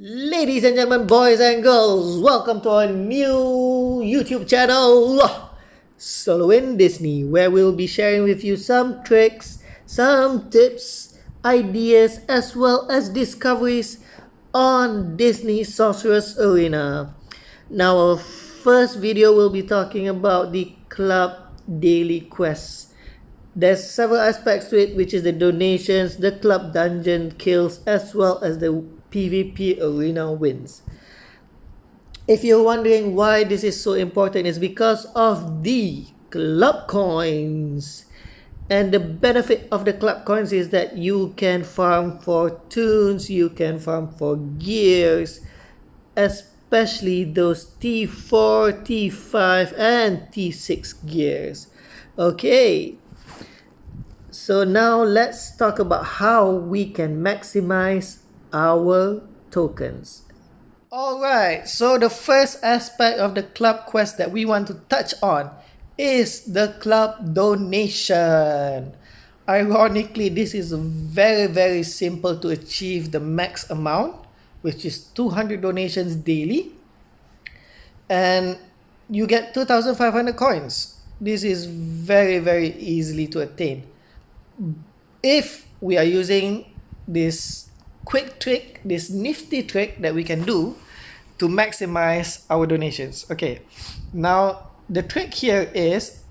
Ladies and gentlemen, boys and girls, welcome to our new YouTube channel, Solo in Disney, where we'll be sharing with you some tricks, some tips, ideas, as well as discoveries on Disney Sorcerer's Arena. Now, our first video will be talking about the Club Daily Quest. There's several aspects to it, which is the donations, the club dungeon kills, as well as the PvP arena wins. If you're wondering why this is so important, it's because of the club coins. And the benefit of the club coins is that you can farm for tunes, you can farm for gears, especially those T4, T5, and T6 gears. Okay, so now let's talk about how we can maximize our tokens. Alright, so the first aspect of the club quest that we want to touch on is the club donation. Ironically, this is very simple to achieve the max amount, which is 200 donations daily, and you get 2,500 coins. This is very easily to attain if we are using this quick trick, this nifty trick that we can do to maximize our donations. Okay, now the trick here is,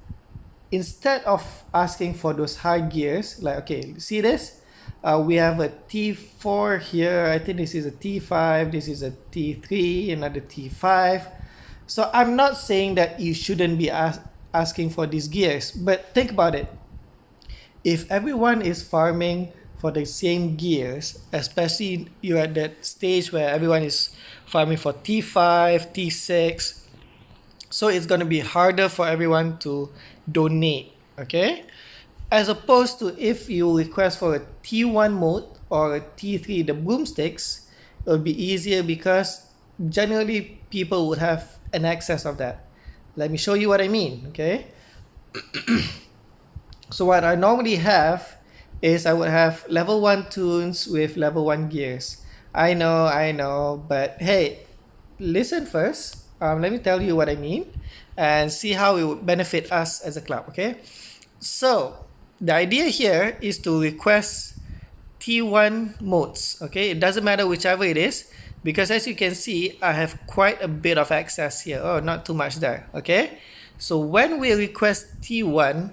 instead of asking for those high gears, like, okay, see this? We have a T4 here, I think this is a T5, this is a T3, another T5. So I'm not saying that you shouldn't be asking for these gears, but think about it. If everyone is farming for the same gears, especially you're at that stage where everyone is farming for T5, T6, so it's going to be harder for everyone to donate, okay? As opposed to if you request for a T1 mode or a T3, the broomsticks, it'll be easier because generally people would have an excess of that. Let me show you what I mean, okay? So what I normally have is I would have level 1 tunes with level 1 gears. I know, but hey, listen first. Let me tell you what I mean and see how it would benefit us as a club, okay? So the idea here is to request T1 modes, okay? It doesn't matter whichever it is, because as you can see, I have quite a bit of access here. Oh, not too much there, okay? So when we request T1,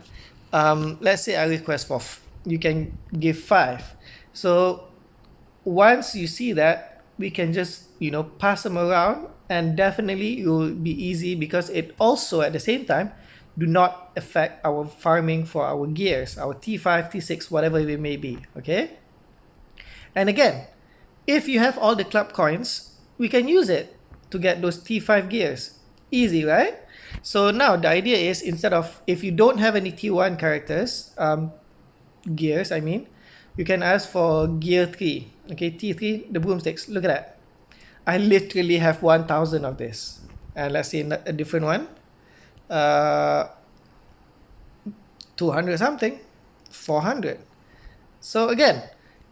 let's say I request for you can give 5. So once you see that, we can just pass them around, and definitely it will be easy because it also at the same time do not affect our farming for our gears, our T5, T6, whatever it may be, okay? And again, if you have all the club coins, we can use it to get those T5 gears. Easy, right? So now the idea is, instead of, if you don't have any T1 characters, gears I mean, you can ask for gear 3, okay? T3, the broomsticks. Look at that, I literally have 1,000 of this. And let's see a different one, 200 something, 400. So again,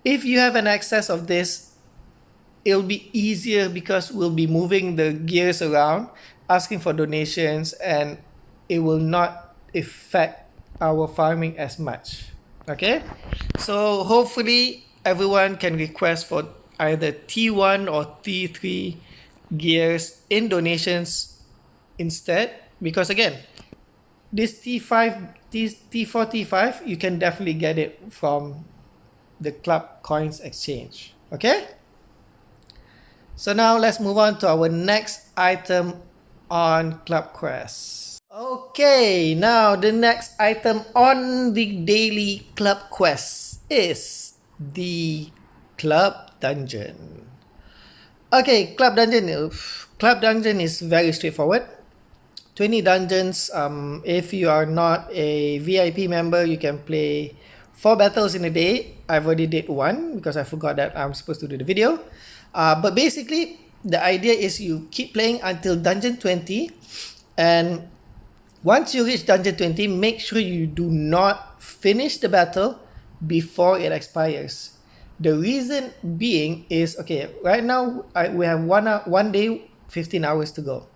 if you have an excess of this, it'll be easier because we'll be moving the gears around, asking for donations, and it will not affect our farming as much, okay? So hopefully everyone can request for either T1 or T3 gears in donations instead, because again, this T4, T5, you can definitely get it from the club coins exchange, okay? So now let's move on to our next item on Club Quest. Okay, now the next item on the daily Club Quest is the Club Dungeon. Okay, Club Dungeon is very straightforward. 20 dungeons. If you are not a VIP member, you can play 4 battles in a day. I've already did 1 because I forgot that I'm supposed to do the video. But basically, the idea is you keep playing until dungeon 20, and once you reach dungeon 20, make sure you do not finish the battle before it expires. The reason being is, okay, right now we have one day, 15 hours to go.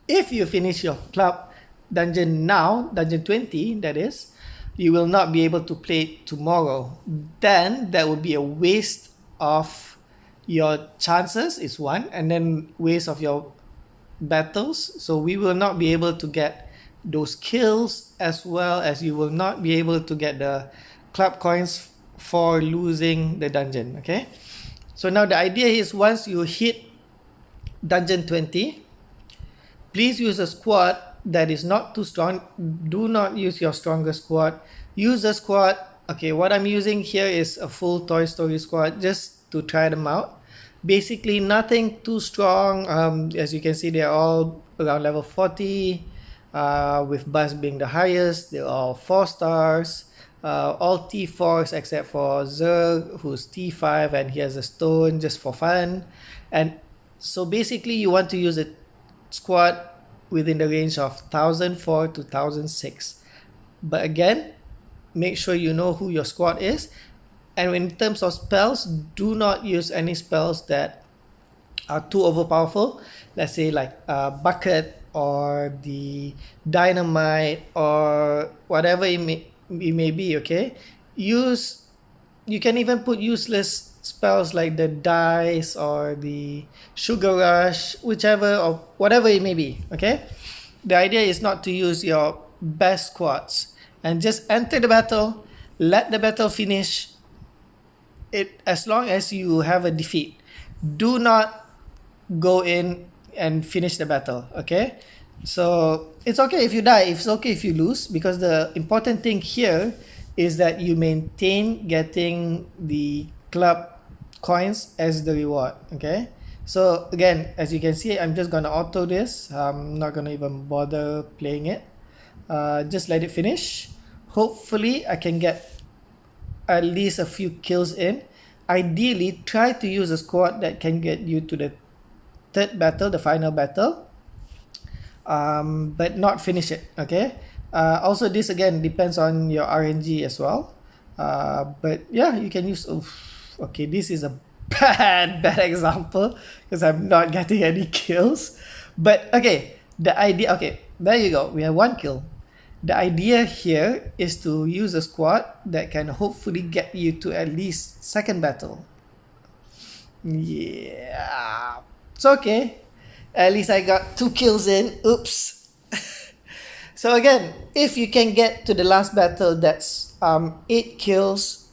If you finish your club dungeon now, dungeon 20 that is, you will not be able to play it tomorrow. Then that would be a waste of your chances is one, and then waste of your battles. So we will not be able to get those kills, as well as you will not be able to get the club coins for losing the dungeon. Okay, so now the idea is, once you hit dungeon 20, please use a squad that is not too strong. Do not use your strongest squad. Use a squad. Okay, what I'm using here is a full Toy Story squad just to try them out. Basically, nothing too strong. As you can see, they're all around level 40, with Buzz being the highest. They're all 4 stars. All T4s except for Zerg, who's T5 and he has a stone just for fun. And so basically, you want to use a squad within the range of 1004 to 1006. But again, make sure you know who your squad is. And in terms of spells, do not use any spells that are too overpowerful. Let's say like Bucket or the Dynamite or whatever it may be, okay? You can even put useless spells like the Dice or the Sugar Rush, whichever or whatever it may be, okay? The idea is not to use your best squads, and just enter the battle, let the battle finish it as long as you have a defeat. Do not go in and finish the battle, okay? So it's okay if you die, it's okay if you lose, because the important thing here is that you maintain getting the club coins as the reward, okay? So again, as you can see, I'm just gonna auto this. I'm not gonna even bother playing it. Just let it finish. Hopefully I can get at least a few kills in. Ideally, try to use a squad that can get you to the third battle, the final battle, but not finish it, okay? Also, this again depends on your RNG as well, but yeah, you can use. Okay, this is a bad example because I'm not getting any kills, but okay, the idea, okay, there you go, we have 1 kill. The idea here is to use a squad that can hopefully get you to at least second battle. Yeah, it's okay. At least I got 2 kills in. Oops. So again, if you can get to the last battle, that's 8 kills.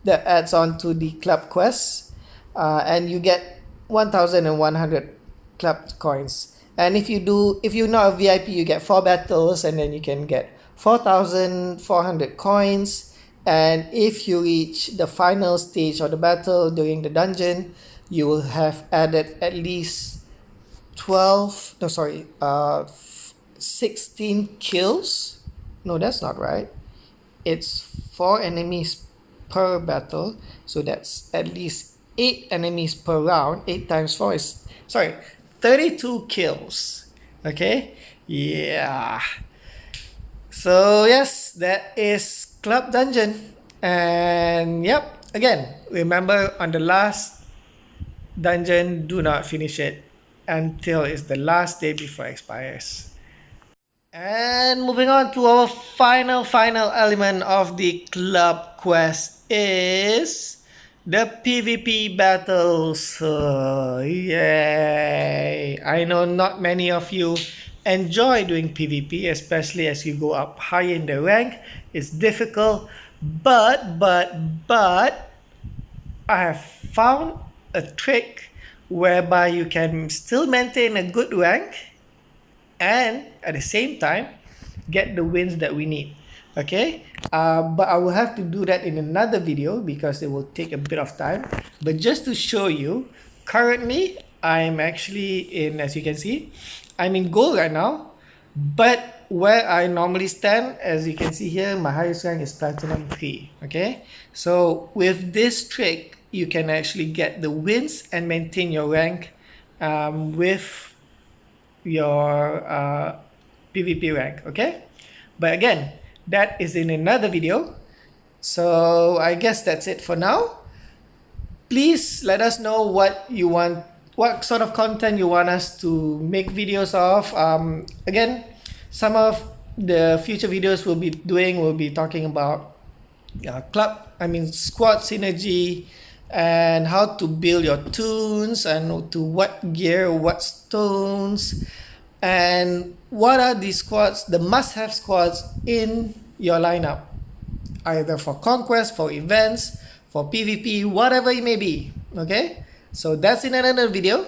That adds on to the club quest, and you get 1,100 club coins. And if you're not a VIP, you get 4 battles, and then you can get 4,400 coins. And if you reach the final stage of the battle during the dungeon, you will have added at least 16 kills. No, that's not right. It's 4 enemies per battle, so that's at least 8 enemies per round. 8 times 4 is 32 kills. Okay, yeah. So yes, that is Club Dungeon. And yep, again, remember, on the last dungeon, do not finish it until it's the last day before it expires. And moving on to our final element of the club quest is the PvP battles. Yay! I know not many of you enjoy doing PvP, especially as you go up higher in the rank. It's difficult, but I have found a trick whereby you can still maintain a good rank and at the same time get the wins that we need, okay? But I will have to do that in another video because it will take a bit of time. But just to show you, currently I'm actually in, as you can see, I'm in gold right now, but where I normally stand, as you can see here, my highest rank is platinum 3, okay? So with this trick, you can actually get the wins and maintain your rank with your PvP rank, okay? But again, that is in another video. So I guess that's it for now. Please let us know what you want, what sort of content you want us to make videos of. Again, some of the future videos we'll be talking about squad synergy, and how to build your tunes, and to what gear, what stones, and what are the squads, the must-have squads in your lineup, either for conquest, for events, for PvP, whatever it may be. Okay, so that's in another video.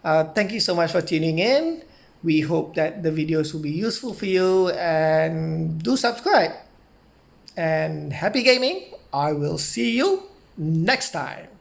Thank you so much for tuning in. We hope that the videos will be useful for you, and do subscribe. And happy gaming. I will see you next time.